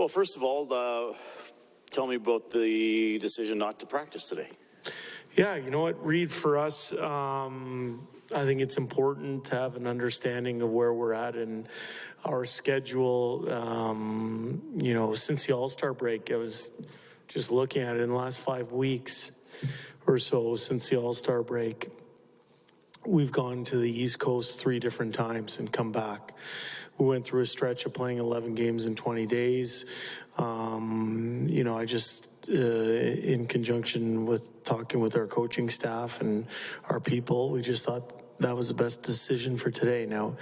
Well, first of all, tell me about the decision not to practice today. Yeah, you know what, Reed, for us, I think it's important to have an understanding of where we're at in our schedule. You know, since the All-Star break, I was just looking at it in the last 5 weeks or so since the All-Star break. We've gone to the East Coast 3 different times and come back. We went through a stretch of playing 11 games in 20 days. You know, I just, in conjunction with talking with our coaching staff and our people, we just thought that was the best decision for today. Now,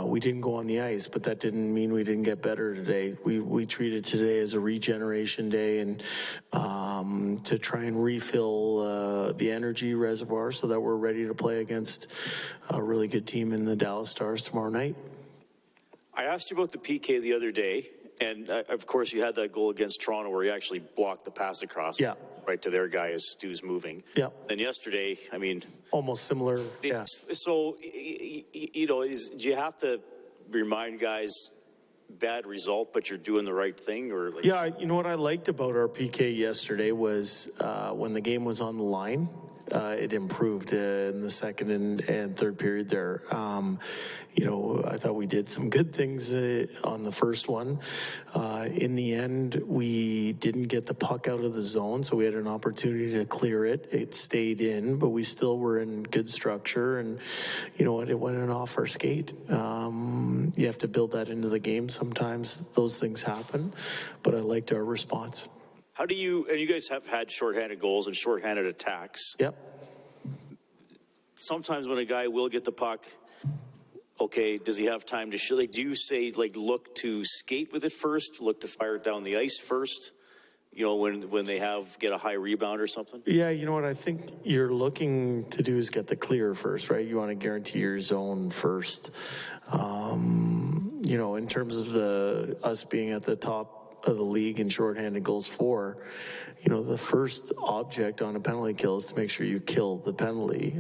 we didn't go on the ice, but that didn't mean we didn't get better today. We treated today as a regeneration day and to try and refill the energy reservoir so that we're ready to play against a really good team in the Dallas Stars tomorrow night. I asked you about the PK the other day, and of course you had that goal against Toronto where you actually blocked the pass across right to their guy as Stu's moving. Yeah. And yesterday, I mean... Almost similar, yeah. So, you know, do you have to remind guys, bad result, but you're doing the right thing? Or like... Yeah, you know what I liked about our PK yesterday was when the game was on the line, it improved in the second and third period there. You know, I thought we did some good things on the first one. In the end, we didn't get the puck out of the zone, so we had an opportunity to clear it. It stayed in, but we still were in good structure, and you know what, it went in off our skate. You have to build that into the game. Sometimes those things happen, but I liked our response. How do you, and you guys have had shorthanded goals and shorthanded attacks. Yep. Sometimes when a guy will get the puck, okay, does he have time to shoot? Like, do you say, like, look to skate with it first, look to fire it down the ice first, you know, when they get a high rebound or something? Yeah, you know what I think you're looking to do is get the clear first, right? You want to guarantee your zone first. You know, in terms of us being at the top of the league in shorthanded goals for, you know, the first object on a penalty kill is to make sure you kill the penalty.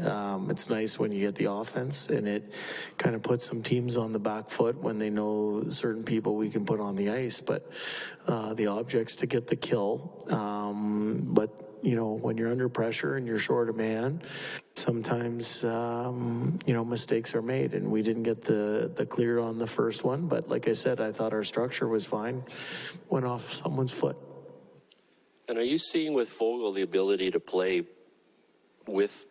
It's nice when you get the offense, and it kind of puts some teams on the back foot when they know certain people we can put on the ice, but the object's to get the kill. But you know, when you're under pressure and you're short a man, sometimes, you know, mistakes are made, and we didn't get the clear on the first one. But like I said, I thought our structure was fine. Went off someone's foot. And are you seeing with Fogle the ability to play with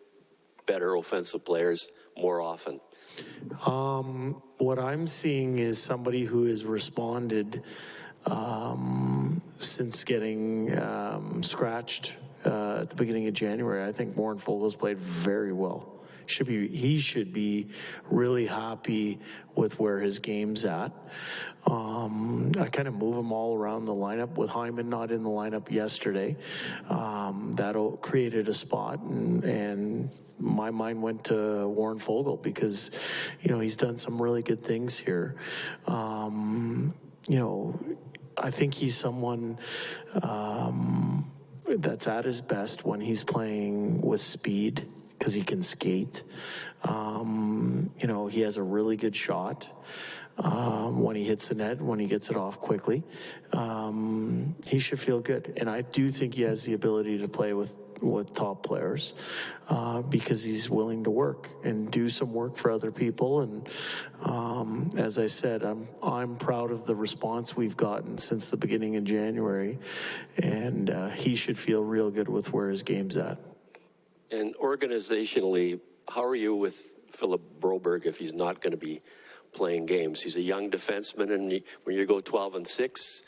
better offensive players more often? What I'm seeing is somebody who has responded since getting scratched at the beginning of January. I think Warren Fogel's played very well. He should be really happy with where his game's at. I kind of move him all around the lineup with Hyman not in the lineup yesterday. That created a spot, and my mind went to Warren Fogle because, you know, he's done some really good things here. You know, I think he's someone that's at his best when he's playing with speed, because he can skate. You know, he has a really good shot when he hits the net, when he gets it off quickly. He should feel good. And I do think he has the ability to play with top players because he's willing to work and do some work for other people. And as I said, I'm proud of the response we've gotten since the beginning of January, and he should feel real good with where his game's at. And organizationally, how are you with Philip Broberg if he's not going to be playing games? He's a young defenseman, and when you go 12-6,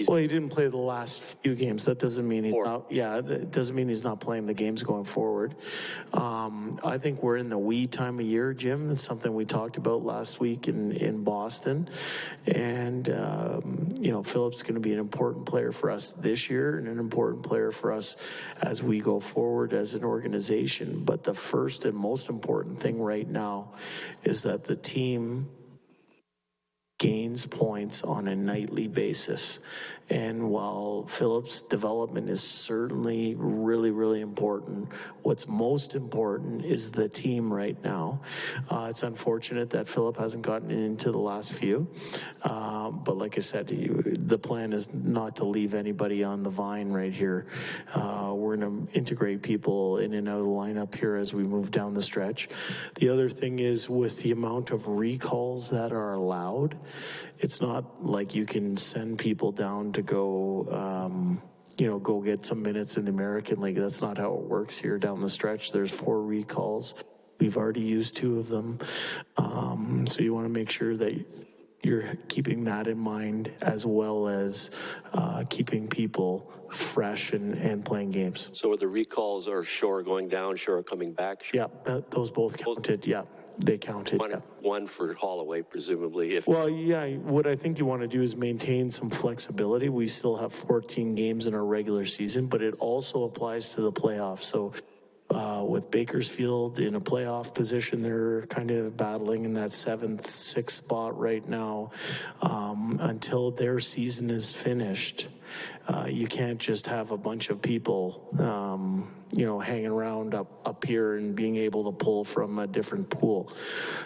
well, he didn't play the last few games. That doesn't mean he's not. Yeah, it doesn't mean he's not playing the games going forward. I think we're in the wee time of year, Jim. It's something we talked about last week in Boston, and you know, Philip's going to be an important player for us this year and an important player for us as we go forward as an organization. But the first and most important thing right now is that the team gains points on a nightly basis. And while Philip's development is certainly really, really important, what's most important is the team right now. It's unfortunate that Philip hasn't gotten into the last few, but like I said, the plan is not to leave anybody on the vine right here. We're going to integrate people in and out of the lineup here as we move down the stretch. The other thing is, with the amount of recalls that are allowed, it's not like you can send people down to go, go get some minutes in the American League. That's not how it works here down the stretch. There's 4 recalls. We've already used 2 of them. So you want to make sure that you're keeping that in mind, as well as keeping people fresh and playing games. So the recalls are Shore going down, Shore coming back? Yeah, those both counted, yeah. They counted. One for Holloway, presumably. Well, yeah, what I think you want to do is maintain some flexibility. We still have 14 games in our regular season, but it also applies to the playoffs. So with Bakersfield in a playoff position, they're kind of battling in that 7th, 6th spot right now. Until their season is finished, you can't just have a bunch of people hanging around up here and being able to pull from a different pool.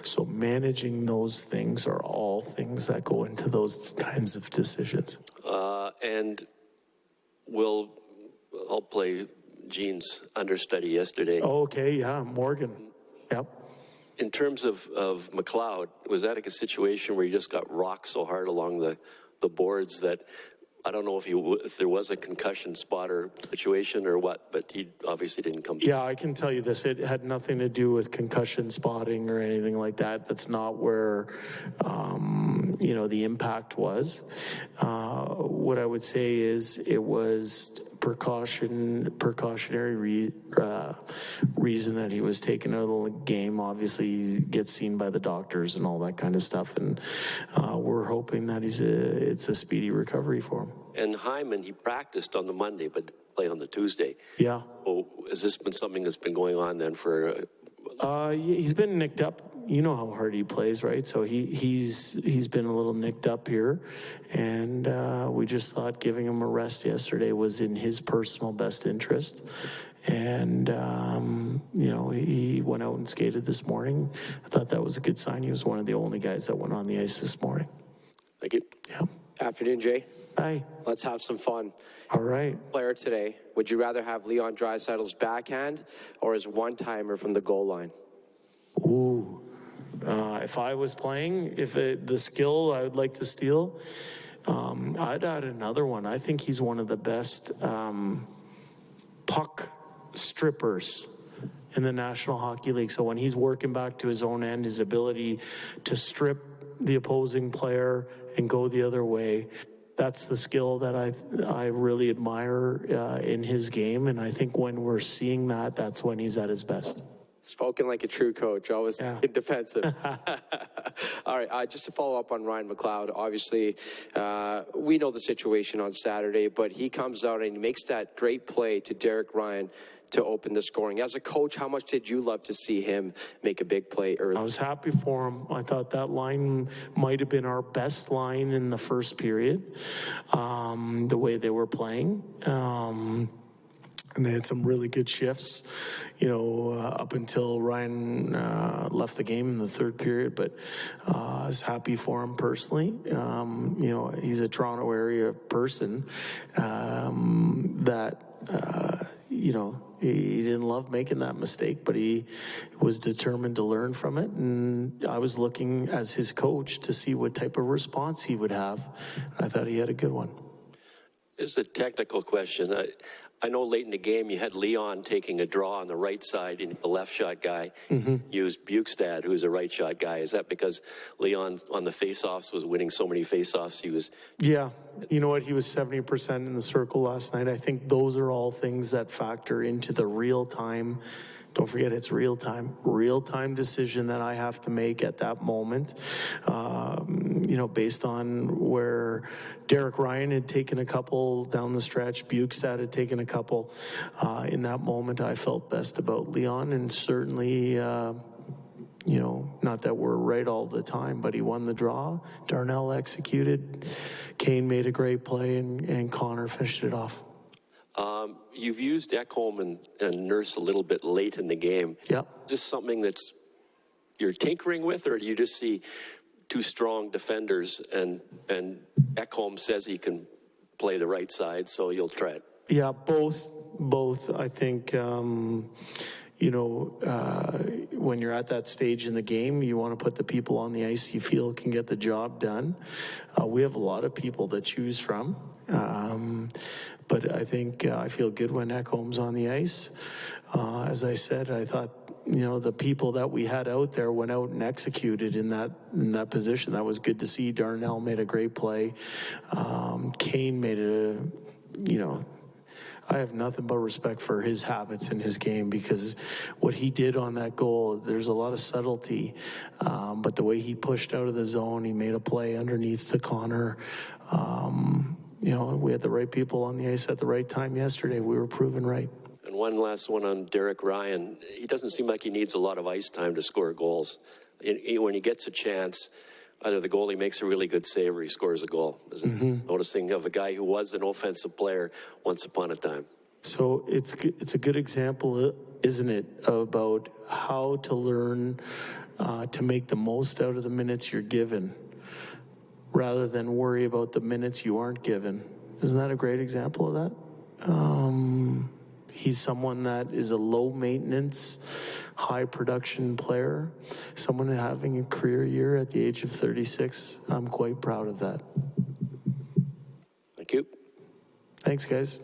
So managing those things are all things that go into those kinds of decisions. And I'll play Gene's understudy yesterday. Oh, okay, yeah, Morgan. Yep. In terms of McLeod, was that a situation where you just got rocked so hard along the boards that I don't know if there was a concussion spotter situation or what, but he obviously didn't come. Yeah, I can tell you this. It had nothing to do with concussion spotting or anything like that. That's not where, the impact was. What I would say is it was precautionary reason that he was taken out of the game. Obviously, he gets seen by the doctors and all that kind of stuff, and we're hoping that it's a speedy recovery for him. And Hyman, he practiced on the Monday, but played on the Tuesday. Yeah. Oh, has this been something that's been going on then for? He's been nicked up. You know how hard he plays, right? So he's been a little nicked up here, and we just thought giving him a rest yesterday was in his personal best interest. And he went out and skated this morning. I thought that was a good sign. He was one of the only guys that went on the ice this morning. Thank you. Yeah. Afternoon, Jay. Hi. Let's have some fun. All right. Player today, would you rather have Leon Draisaitl's backhand or his one-timer from the goal line? Ooh. If I was playing, the skill I would like to steal, I'd add another one. I think he's one of the best puck strippers in the National Hockey League. So when he's working back to his own end, his ability to strip the opposing player and go the other way, that's the skill that I really admire in his game. And I think when we're seeing that, that's when he's at his best. Spoken like a true coach, always defensive. All right, just to follow up on Ryan McLeod, obviously, we know the situation on Saturday, but he comes out and he makes that great play to Derek Ryan to open the scoring. As a coach, how much did you love to see him make a big play early? I was happy for him. I thought that line might have been our best line in the first period, the way they were playing. And they had some really good shifts, up until Ryan left the game in the third period. But I was happy for him personally. He's a Toronto area person that, he didn't love making that mistake, but he was determined to learn from it. And I was looking as his coach to see what type of response he would have. I thought he had a good one. It's a technical question. I know late in the game you had Leon taking a draw on the right side, and the left shot guy used Bukestad, who's a right shot guy. Is that because Leon on the faceoffs was winning so many faceoffs? He was. Yeah, you know what? He was 70% in the circle last night. I think those are all things that factor into the real time. Don't forget, it's real time decision that I have to make at that moment. Based on where Derek Ryan had taken a couple down the stretch, Bukestad had taken a couple. In that moment, I felt best about Leon, and certainly not that we're right all the time, but he won the draw. Darnell executed. Kane made a great play, and Connor finished it off. You've used Ekholm and Nurse a little bit late in the game. Yeah. Is this something that's you're tinkering with, or do you just see two strong defenders and Ekholm says he can play the right side, so you'll try it? Yeah, both. I think, when you're at that stage in the game, you want to put the people on the ice you feel can get the job done. We have a lot of people to choose from. But I think I feel good when Ekholm's on the ice. As I said, I thought, the people that we had out there went out and executed in that position. That was good to see. Darnell made a great play. Kane made I have nothing but respect for his habits in his game, because what he did on that goal, there's a lot of subtlety, but the way he pushed out of the zone, he made a play underneath to Connor. We had the right people on the ice at the right time yesterday. We were proven right. And one last one on Derek Ryan. He doesn't seem like he needs a lot of ice time to score goals. When he gets a chance, either the goalie makes a really good save or he scores a goal. Noticing of a guy who was an offensive player once upon a time. So it's a good example, isn't it, about how to learn to make the most out of the minutes you're given, rather than worry about the minutes you aren't given. Isn't that a great example of that? He's someone that is a low maintenance, high production player, someone having a career year at the age of 36. I'm quite proud of that. Thank you. Thanks, guys.